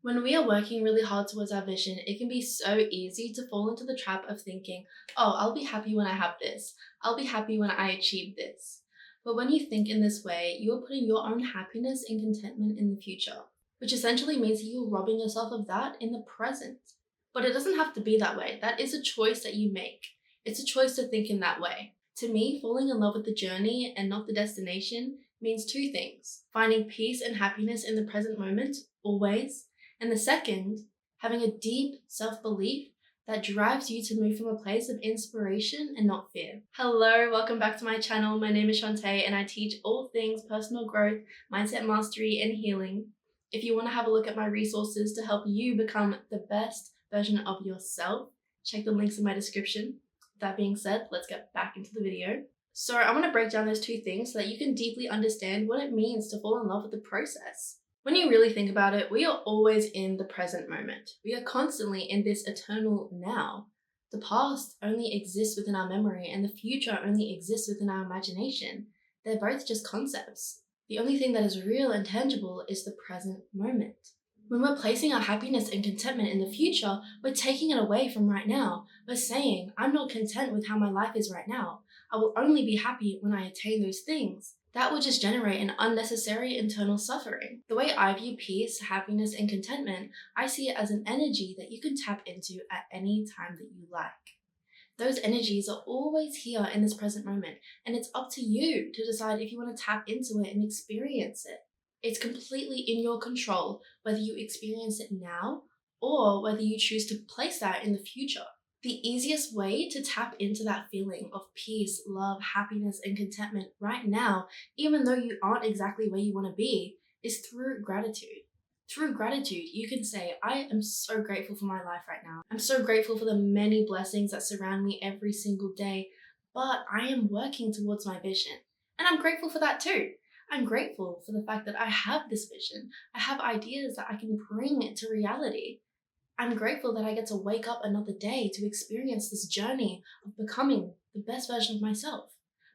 When we are working really hard towards our vision, it can be so easy to fall into the trap of thinking, oh, I'll be happy when I have this. I'll be happy when I achieve this. But when you think in this way, you are putting your own happiness and contentment in the future, which essentially means that you're robbing yourself of that in the present. But it doesn't have to be that way. That is a choice that you make. It's a choice to think in that way. To me, falling in love with the journey and not the destination means two things: finding peace and happiness in the present moment, always, and the second, having a deep self-belief that drives you to move from a place of inspiration and not fear. Hello, welcome back to my channel. My name is Shantae and I teach all things personal growth, mindset mastery, and healing. If you want to have a look at my resources to help you become the best version of yourself, check the links in my description. That being said, let's get back into the video. So I want to break down those two things so that you can deeply understand what it means to fall in love with the process. When you really think about it, we are always in the present moment. We are constantly in this eternal now. The past only exists within our memory and the future only exists within our imagination. They're both just concepts. The only thing that is real and tangible is the present moment. When we're placing our happiness and contentment in the future, we're taking it away from right now. We're saying, I'm not content with how my life is right now. I will only be happy when I attain those things. That will just generate an unnecessary internal suffering. The way I view peace, happiness, and contentment, I see it as an energy that you can tap into at any time that you like. Those energies are always here in this present moment, and it's up to you to decide if you want to tap into it and experience it. It's completely in your control whether you experience it now or whether you choose to place that in the future. The easiest way to tap into that feeling of peace, love, happiness, and contentment right now, even though you aren't exactly where you want to be, is through gratitude. Through gratitude, you can say, I am so grateful for my life right now. I'm so grateful for the many blessings that surround me every single day, but I am working towards my vision. And I'm grateful for that too. I'm grateful for the fact that I have this vision. I have ideas that I can bring to reality. I'm grateful that I get to wake up another day to experience this journey of becoming the best version of myself,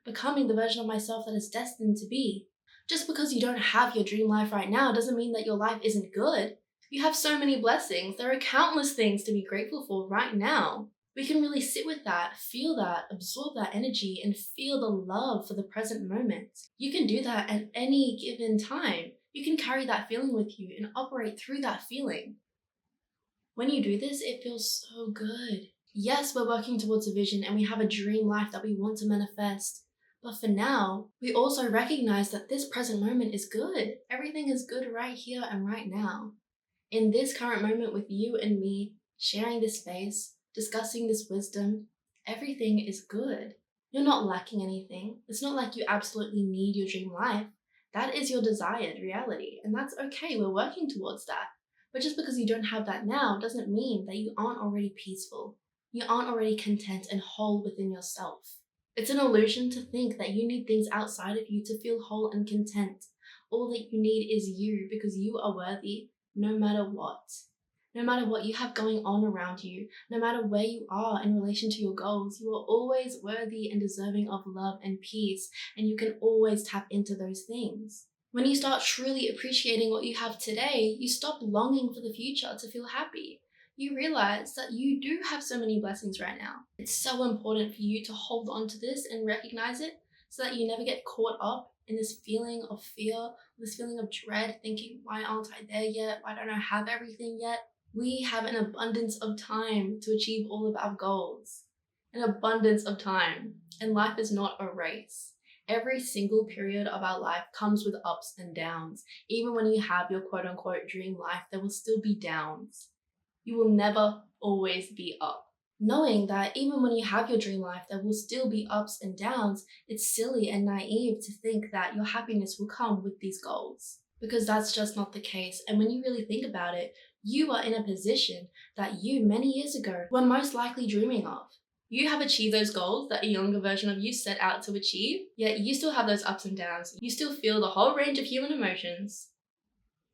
becoming the version of myself that is destined to be. Just because you don't have your dream life right now doesn't mean that your life isn't good. You have so many blessings. There are countless things to be grateful for right now. We can really sit with that, feel that, absorb that energy, and feel the love for the present moment. You can do that at any given time. You can carry that feeling with you and operate through that feeling. When you do this, it feels so good. Yes, we're working towards a vision and we have a dream life that we want to manifest. But for now, we also recognize that this present moment is good. Everything is good right here and right now. In this current moment with you and me, sharing this space, discussing this wisdom, everything is good. You're not lacking anything. It's not like you absolutely need your dream life. That is your desired reality, and that's okay. We're working towards that. But just because you don't have that now doesn't mean that you aren't already peaceful. You aren't already content and whole within yourself. It's an illusion to think that you need things outside of you to feel whole and content. All that you need is you, because you are worthy no matter what. No matter what you have going on around you, no matter where you are in relation to your goals, you are always worthy and deserving of love and peace, and you can always tap into those things. When you start truly appreciating what you have today, you stop longing for the future to feel happy. You realize that you do have so many blessings right now. It's so important for you to hold on to this and recognize it so that you never get caught up in this feeling of fear, this feeling of dread, thinking, why aren't I there yet? Why don't I have everything yet? We have an abundance of time to achieve all of our goals. An abundance of time. And life is not a race. Every single period of our life comes with ups and downs. Even when you have your quote-unquote dream life, there will still be downs. You will never always be up. Knowing that even when you have your dream life, there will still be ups and downs, it's silly and naive to think that your happiness will come with these goals. Because that's just not the case. And when you really think about it, you are in a position that you, many years ago, were most likely dreaming of. You have achieved those goals that a younger version of you set out to achieve, yet you still have those ups and downs. You still feel the whole range of human emotions.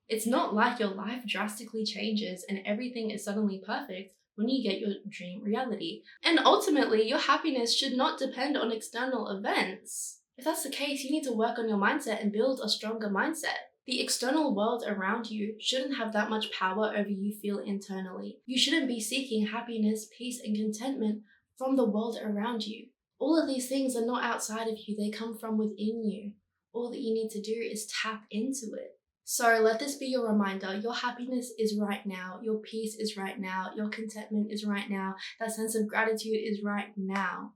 It's not like your life drastically changes and everything is suddenly perfect when you get your dream reality. And ultimately, your happiness should not depend on external events. If that's the case, you need to work on your mindset and build a stronger mindset. The external world around you shouldn't have that much power over you feel internally. You shouldn't be seeking happiness, peace, and contentment from the world around you. All of these things are not outside of you, they come from within you. All that you need to do is tap into it. So let this be your reminder. Your happiness is right now. Your peace is right now. Your contentment is right now. That sense of gratitude is right now.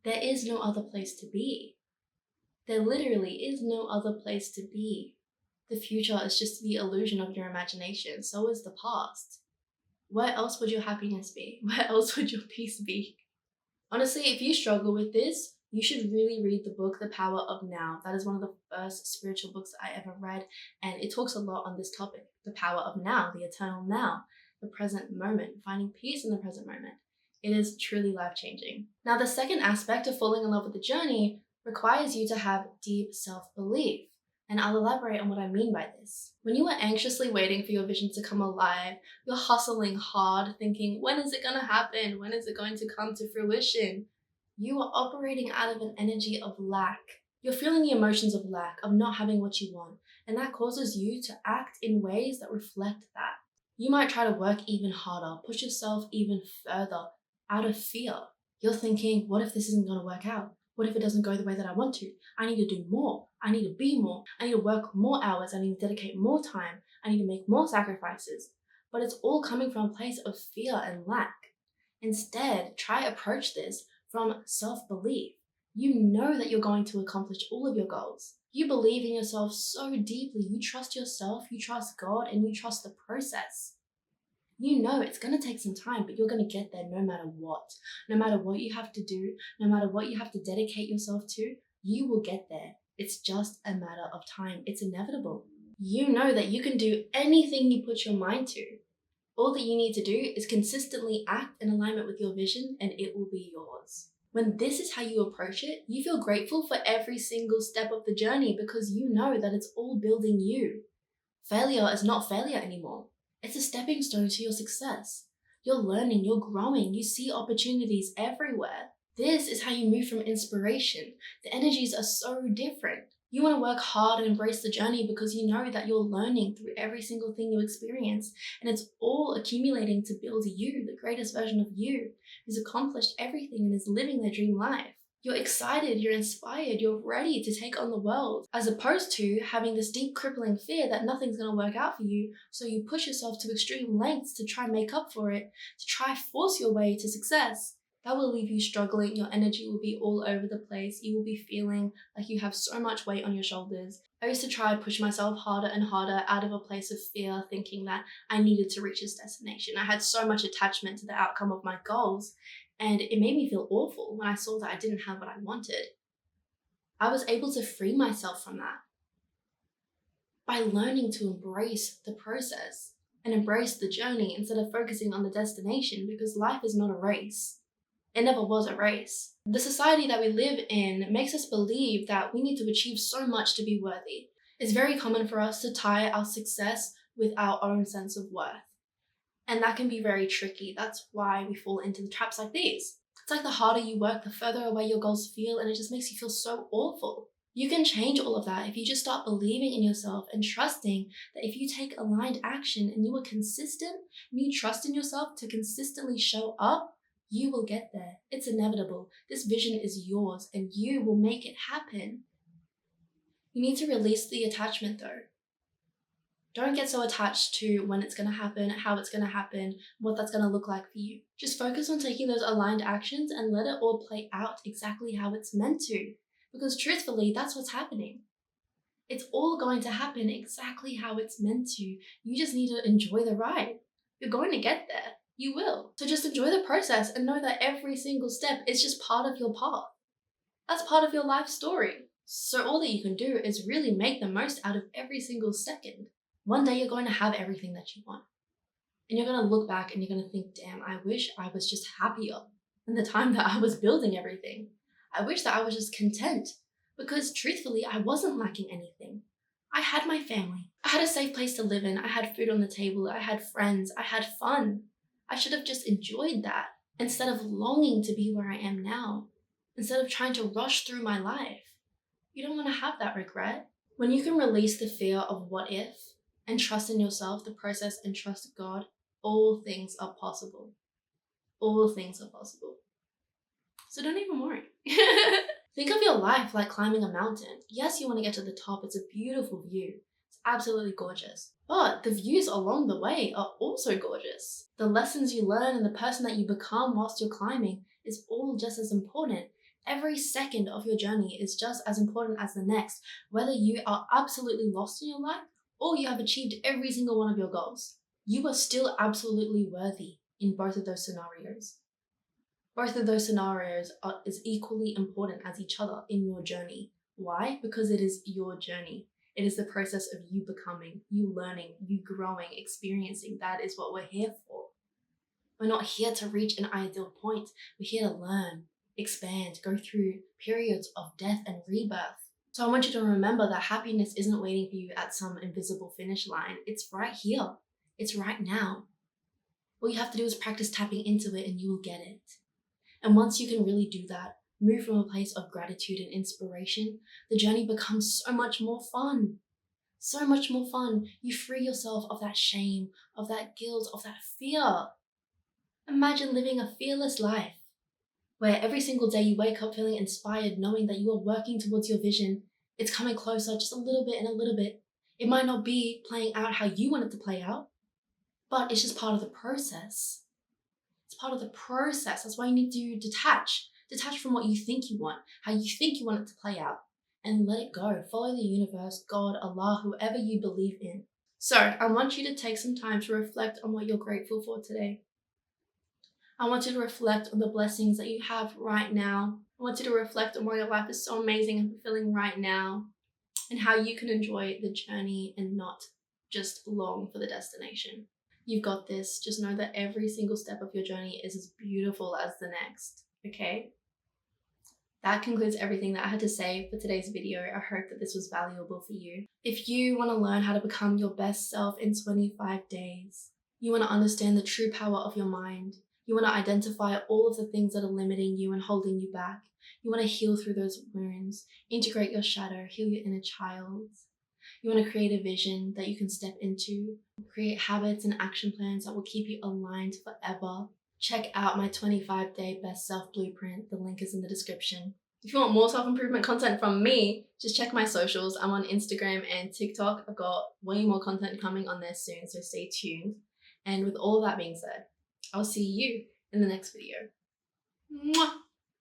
There is no other place to be. There literally is no other place to be. The future is just the illusion of your imagination. So is the past. Where else would your happiness be? Where else would your peace be? Honestly, if you struggle with this, you should really read the book, The Power of Now. That is one of the first spiritual books I ever read, and it talks a lot on this topic. The power of now, the eternal now, the present moment, finding peace in the present moment. It is truly life-changing. Now, the second aspect of falling in love with the journey requires you to have deep self-belief. And I'll elaborate on what I mean by this. When you are anxiously waiting for your vision to come alive, you're hustling hard, thinking, when is it going to happen? When is it going to come to fruition? You are operating out of an energy of lack. You're feeling the emotions of lack, of not having what you want, and that causes you to act in ways that reflect that. You might try to work even harder, push yourself even further out of fear. You're thinking, what if this isn't going to work out? What if it doesn't go the way that I want to? I need to do more. I need to be more. I need to work more hours. I need to dedicate more time. I need to make more sacrifices. But it's all coming from a place of fear and lack. Instead, try approach this from self-belief. You know that you're going to accomplish all of your goals. You believe in yourself so deeply. You trust yourself, you trust God, and you trust the process. You know it's going to take some time, but you're going to get there no matter what. No matter what you have to do, no matter what you have to dedicate yourself to, you will get there. It's just a matter of time. It's inevitable. You know that you can do anything you put your mind to. All that you need to do is consistently act in alignment with your vision, and it will be yours. When this is how you approach it, you feel grateful for every single step of the journey because you know that it's all building you. Failure is not failure anymore. It's a stepping stone to your success. You're learning, you're growing, you see opportunities everywhere. This is how you move from inspiration. The energies are so different. You want to work hard and embrace the journey because you know that you're learning through every single thing you experience, and it's all accumulating to build you, the greatest version of you, who's accomplished everything and is living their dream life. You're excited, you're inspired, you're ready to take on the world, as opposed to having this deep crippling fear that nothing's going to work out for you, so you push yourself to extreme lengths to try and make up for it, to try force your way to success. That will leave you struggling, your energy will be all over the place, you will be feeling like you have so much weight on your shoulders. I used to try and push myself harder and harder out of a place of fear, thinking that I needed to reach this destination. I had so much attachment to the outcome of my goals, and it made me feel awful when I saw that I didn't have what I wanted. I was able to free myself from that by learning to embrace the process and embrace the journey instead of focusing on the destination, because life is not a race. It never was a race. The society that we live in makes us believe that we need to achieve so much to be worthy. It's very common for us to tie our success with our own sense of worth. And that can be very tricky. That's why we fall into the traps like these. It's like the harder you work, the further away your goals feel, and it just makes you feel so awful. You can change all of that if you just start believing in yourself and trusting that if you take aligned action and you are consistent and you trust in yourself to consistently show up, you will get there. It's inevitable. This vision is yours and you will make it happen. You need to release the attachment though. Don't get so attached to when it's going to happen, how it's going to happen, what that's going to look like for you. Just focus on taking those aligned actions and let it all play out exactly how it's meant to. Because truthfully, that's what's happening. It's all going to happen exactly how it's meant to. You just need to enjoy the ride. You're going to get there. You will. So just enjoy the process and know that every single step is just part of your path. That's part of your life story. So all that you can do is really make the most out of every single second. One day you're going to have everything that you want. And you're going to look back and you're going to think, damn, I wish I was just happier in the time that I was building everything. I wish that I was just content, because truthfully, I wasn't lacking anything. I had my family. I had a safe place to live in. I had food on the table. I had friends. I had fun. I should have just enjoyed that instead of longing to be where I am now, instead of trying to rush through my life. You don't want to have that regret. When you can release the fear of what if and trust in yourself, the process, and trust God, all things are possible. All things are possible. So don't even worry. Think of your life like climbing a mountain. Yes, you want to get to the top. It's a beautiful view. It's absolutely gorgeous. But the views along the way are also gorgeous. The lessons you learn and the person that you become whilst you're climbing is all just as important. Every second of your journey is just as important as the next, whether you are absolutely lost in your life or you have achieved every single one of your goals. You are still absolutely worthy in both of those scenarios. Both of those scenarios is equally important as each other in your journey. Why? Because it is your journey. It is the process of you becoming, you learning, you growing, experiencing. That is what we're here for. We're not here to reach an ideal point. We're here to learn, expand, go through periods of death and rebirth. So I want you to remember that happiness isn't waiting for you at some invisible finish line. It's right here. It's right now. All you have to do is practice tapping into it and you will get it. And once you can really do that, move from a place of gratitude and inspiration, the journey becomes so much more fun. So much more fun. You free yourself of that shame, of that guilt, of that fear. Imagine living a fearless life where every single day you wake up feeling inspired, knowing that you are working towards your vision. It's coming closer just a little bit and a little bit. It might not be playing out how you want it to play out, but it's just part of the process. It's part of the process. That's why you need to detach. Detach from what you think you want, how you think you want it to play out, and let it go. Follow the universe, God, Allah, whoever you believe in. So I want you to take some time to reflect on what you're grateful for today. I want you to reflect on the blessings that you have right now. I want you to reflect on why your life is so amazing and fulfilling right now, and how you can enjoy the journey and not just long for the destination. You've got this. Just know that every single step of your journey is as beautiful as the next, okay? That concludes everything that I had to say for today's video. I hope that this was valuable for you. If you want to learn how to become your best self in 25 days, you want to understand the true power of your mind, you want to identify all of the things that are limiting you and holding you back, you want to heal through those wounds, integrate your shadow, heal your inner child, you want to create a vision that you can step into, create habits and action plans that will keep you aligned forever. Check out my 25-day best self blueprint. The link is in the description. If you want more self-improvement content from me, just check my socials. I'm on Instagram and TikTok. I've got way more content coming on there soon, so stay tuned. And with all that being said, I'll see you in the next video. Mwah!